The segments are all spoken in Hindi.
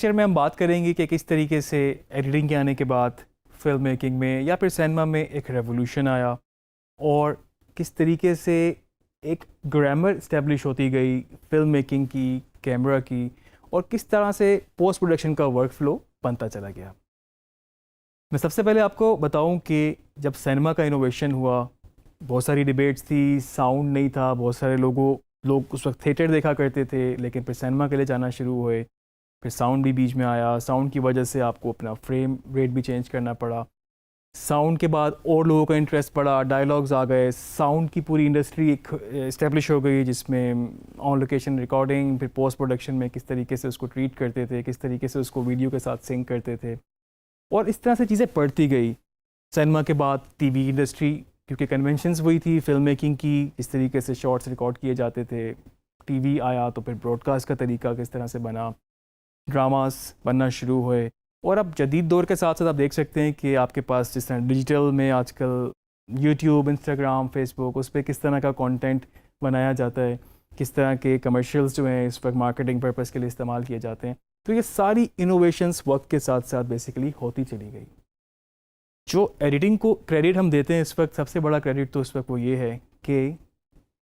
लेक्चर में हम बात करेंगे कि किस तरीके से एडिटिंग के आने के बाद फिल्म मेकिंग में या फिर सिनेमा में एक रेवोल्यूशन आया और किस तरीके से एक ग्रामर इस्टेब्लिश होती गई फिल्म मेकिंग की, कैमरा की, और किस तरह से पोस्ट प्रोडक्शन का वर्क फ्लो बनता चला गया। मैं सबसे पहले आपको बताऊं कि जब सिनेमा का इनोवेशन हुआ, बहुत सारी डिबेट्स थी, साउंड नहीं था, बहुत सारे लोग उस वक्त थिएटर देखा करते थे, लेकिन फिर सिनेमा के लिए जाना शुरू हुए। फिर साउंड भी बीच में आया, साउंड की वजह से आपको अपना फ्रेम रेट भी चेंज करना पड़ा। साउंड के बाद और लोगों का इंटरेस्ट बढ़ा, डायलॉग्स आ गए, साउंड की पूरी इंडस्ट्री एक इस्टेब्लिश हो गई जिसमें ऑन लोकेशन रिकॉर्डिंग, फिर पोस्ट प्रोडक्शन में किस तरीके से उसको ट्रीट करते थे, किस तरीके से उसको वीडियो के साथ सिंक करते थे, और इस तरह से चीज़ें बढ़ती गई। सिनेमा के बाद टीवी इंडस्ट्री, क्योंकि कन्वेंशंस वही थी फिल्म मेकिंग की, इस तरीके से शॉर्ट्स रिकॉर्ड किए जाते थे। टीवी आया तो फिर ब्रॉडकास्ट का तरीका किस तरह से बना, ड्रामास बनना शुरू हुए। और अब जदीद दौर के साथ साथ आप देख सकते हैं कि आपके पास जिस तरह डिजिटल में आजकल यूट्यूब, इंस्टाग्राम, फेसबुक, उस पर किस तरह का कंटेंट बनाया जाता है, किस तरह के कमर्शियल्स जो हैं इस वक्त मार्केटिंग पर्पस के लिए इस्तेमाल किए जाते हैं। तो ये सारी इनोवेशंस वक्त के साथ साथ बेसिकली होती चली गई। जो एडिटिंग को क्रेडिट हम देते हैं इस वक्त, सबसे बड़ा क्रेडिट तो इस वक्त वो ये है कि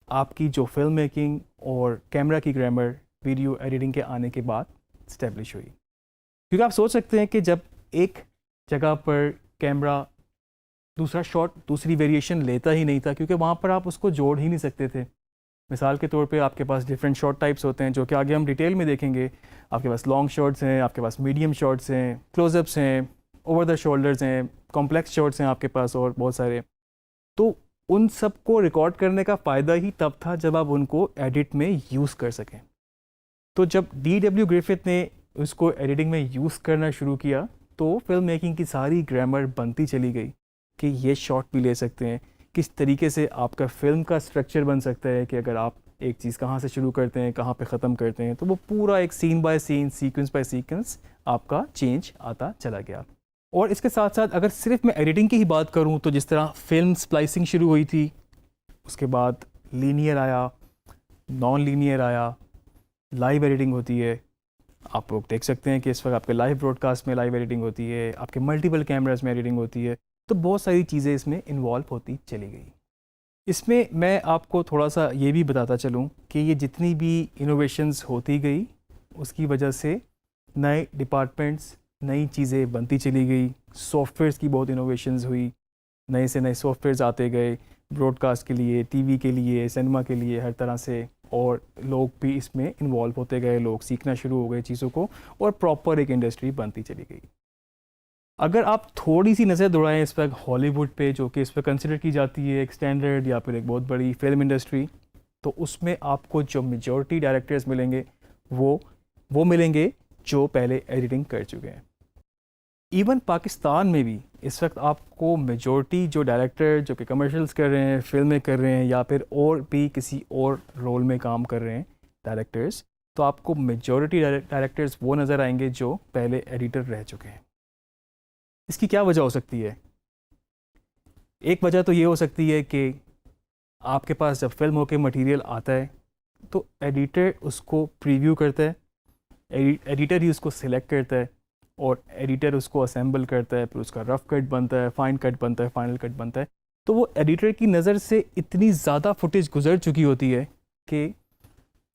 आपकी जो फिल्म मेकिंग और कैमरा की ग्रामर वीडियो एडिटिंग के आने के बाद इस्टेब्लिश हुई। क्योंकि आप सोच सकते हैं कि जब एक जगह पर कैमरा दूसरा शॉट, दूसरी वेरिएशन लेता ही नहीं था, क्योंकि वहाँ पर आप उसको जोड़ ही नहीं सकते थे। मिसाल के तौर पे आपके पास डिफरेंट शॉट टाइप्स होते हैं जो कि आगे हम डिटेल में देखेंगे। आपके पास लॉन्ग शॉट्स हैं, आपके पास मीडियम शॉट्स हैं, क्लोजअप्स हैं, ओवर द शोल्डर्स हैं, कॉम्प्लेक्स शॉट्स हैं आपके पास और बहुत सारे। तो उन सब को रिकॉर्ड करने का फ़ायदा ही तब था जब आप उनको एडिट में यूज़ कर सकें। तो जब D.W. ग्रिफिथ ने उसको एडिटिंग में यूज़ करना शुरू किया तो फिल्म मेकिंग की सारी ग्रामर बनती चली गई कि ये शॉट भी ले सकते हैं, किस तरीके से आपका फिल्म का स्ट्रक्चर बन सकता है कि अगर आप एक चीज़ कहाँ से शुरू करते हैं, कहाँ पे ख़त्म करते हैं, तो वो पूरा एक scene by scene, sequence by sequence आपका चेंज आता चला गया। और इसके साथ साथ अगर सिर्फ मैं एडिटिंग की ही बात करूँ तो जिस तरह फिल्म स्प्लाइसिंग शुरू हुई थी, उसके बाद लीनियर आया, नॉन लीनियर आया, लाइव एडिटिंग होती है। आप लोग देख सकते हैं कि इस वक्त आपके लाइव ब्रॉडकास्ट में लाइव एडिटिंग होती है, आपके मल्टीपल कैमरास में एडिटिंग होती है। तो बहुत सारी चीज़ें इसमें इन्वॉल्व होती चली गई। इसमें मैं आपको थोड़ा सा ये भी बताता चलूँ कि ये जितनी भी इनोवेशंस होती गई उसकी वजह से नए डिपार्टमेंट्स, नई चीज़ें बनती चली गई। सॉफ्टवेयर्स की बहुत इनोवेशंस हुई, नए से नए सॉफ्टवेयर्स आते गए ब्रॉडकास्ट के लिए, टीवी के लिए, सिनेमा के लिए, हर तरह से। और लोग भी इसमें इन्वॉल्व होते गए, लोग सीखना शुरू हो गए चीज़ों को, और प्रॉपर एक इंडस्ट्री बनती चली गई। अगर आप थोड़ी सी नज़र दौड़ाएं इस वक्त हॉलीवुड पे, जो कि इस पर कंसिडर की जाती है एक स्टैंडर्ड या फिर एक बहुत बड़ी फिल्म इंडस्ट्री, तो उसमें आपको जो मेजॉरिटी डायरेक्टर्स मिलेंगे वो मिलेंगे जो पहले एडिटिंग कर चुके हैं। इवन पाकिस्तान में भी इस वक्त आपको मेजॉरिटी जो डायरेक्टर जो कि कमर्शियल्स कर रहे हैं, फिल्में कर रहे हैं, या फिर और भी किसी और रोल में काम कर रहे हैं डायरेक्टर्स, तो आपको मेजॉरिटी डायरेक्टर्स वो नज़र आएंगे जो पहले एडिटर रह चुके हैं। इसकी क्या वजह हो सकती है? एक वजह तो ये हो सकती है कि आपके पास जब फिल्म होके मटेरियल आता है तो एडिटर उसको प्रीव्यू करता है, एडिटर ही उसको सिलेक्ट करता है, और एडिटर उसको असेंबल करता है, फिर उसका रफ़ कट बनता है, फाइन कट बनता है, फाइनल कट बनता है। तो वो एडिटर की नज़र से इतनी ज़्यादा फुटेज गुजर चुकी होती है कि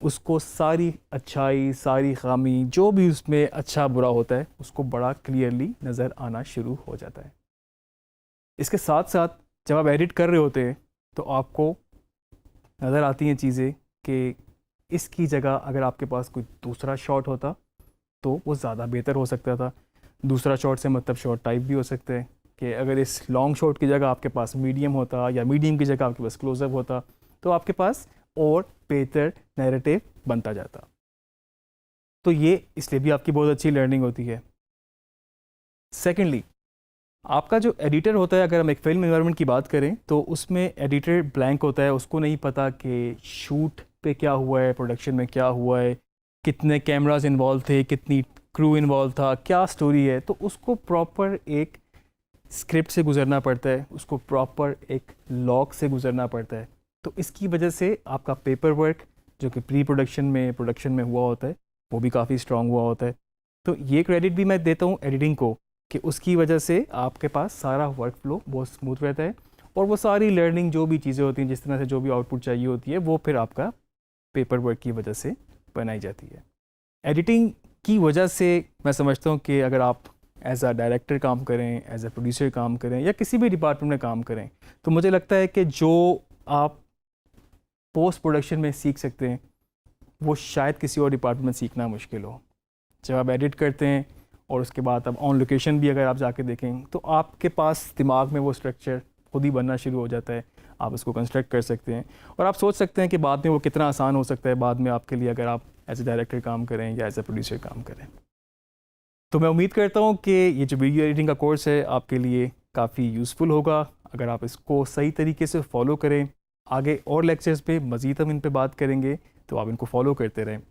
उसको सारी अच्छाई, सारी खामी, जो भी उसमें अच्छा बुरा होता है, उसको बड़ा क्लियरली नज़र आना शुरू हो जाता है। इसके साथ साथ जब आप एडिट कर रहे होते हैं तो आपको नज़र आती हैं चीज़ें कि इसकी जगह अगर आपके पास कोई दूसरा शॉट होता तो वो ज़्यादा बेहतर हो सकता था। दूसरा शॉट से मतलब शॉट टाइप भी हो सकते हैं कि अगर इस लॉन्ग शॉट की जगह आपके पास मीडियम होता, या मीडियम की जगह आपके पास क्लोजअप होता, तो आपके पास और बेहतर नैरेटिव बनता जाता। तो ये इसलिए भी आपकी बहुत अच्छी लर्निंग होती है। सेकेंडली, आपका जो एडिटर होता है, अगर हम एक फिल्म एनवायरनमेंट की बात करें तो उसमें एडिटर ब्लैंक होता है, उसको नहीं पता कि शूट पे क्या हुआ है, प्रोडक्शन में क्या हुआ है, कितने कैमरास इन्वॉल्व थे, कितनी क्रू इन्वॉल्व था, क्या स्टोरी है। तो उसको प्रॉपर एक स्क्रिप्ट से गुजरना पड़ता है, उसको प्रॉपर एक लॉग से गुजरना पड़ता है। तो इसकी वजह से आपका पेपर वर्क जो कि प्री प्रोडक्शन में, प्रोडक्शन में हुआ होता है, वो भी काफ़ी स्ट्रॉन्ग हुआ होता है। तो ये क्रेडिट भी मैं देता हूँ एडिटिंग को कि उसकी वजह से आपके पास सारा वर्क फ्लो बहुत स्मूथ रहता है और वो सारी लर्निंग जो भी चीज़ें होती हैं, जिस तरह से जो भी आउटपुट चाहिए होती है, वो फिर आपका पेपर वर्क की वजह से बनाई जाती है। एडिटिंग की वजह से मैं समझता हूँ कि अगर आप एज अ डायरेक्टर काम करें, एज अ प्रोड्यूसर काम करें या किसी भी डिपार्टमेंट में काम करें, तो मुझे लगता है कि जो आप पोस्ट प्रोडक्शन में सीख सकते हैं वो शायद किसी और डिपार्टमेंट में सीखना मुश्किल हो। जब आप एडिट करते हैं और उसके बाद अब ऑन लोकेशन भी अगर आप जाके देखें तो आपके पास दिमाग में वो स्ट्रक्चर खुद ही बनना शुरू हो जाता है, आप उसको कंस्ट्रक्ट कर सकते हैं और आप सोच सकते हैं कि बाद में वो कितना आसान हो सकता है बाद में आपके लिए, अगर आप एज ए डायरेक्टर काम करें या एज ए प्रोड्यूसर काम करें। तो मैं उम्मीद करता हूँ कि ये जो वीडियो एडिटिंग का कोर्स है आपके लिए काफ़ी यूज़फुल होगा अगर आप इसको सही तरीके से फॉलो करें। आगे और लेक्चर्स पे मज़ीद हम इन पे बात करेंगे, तो आप इनको फॉलो करते रहें।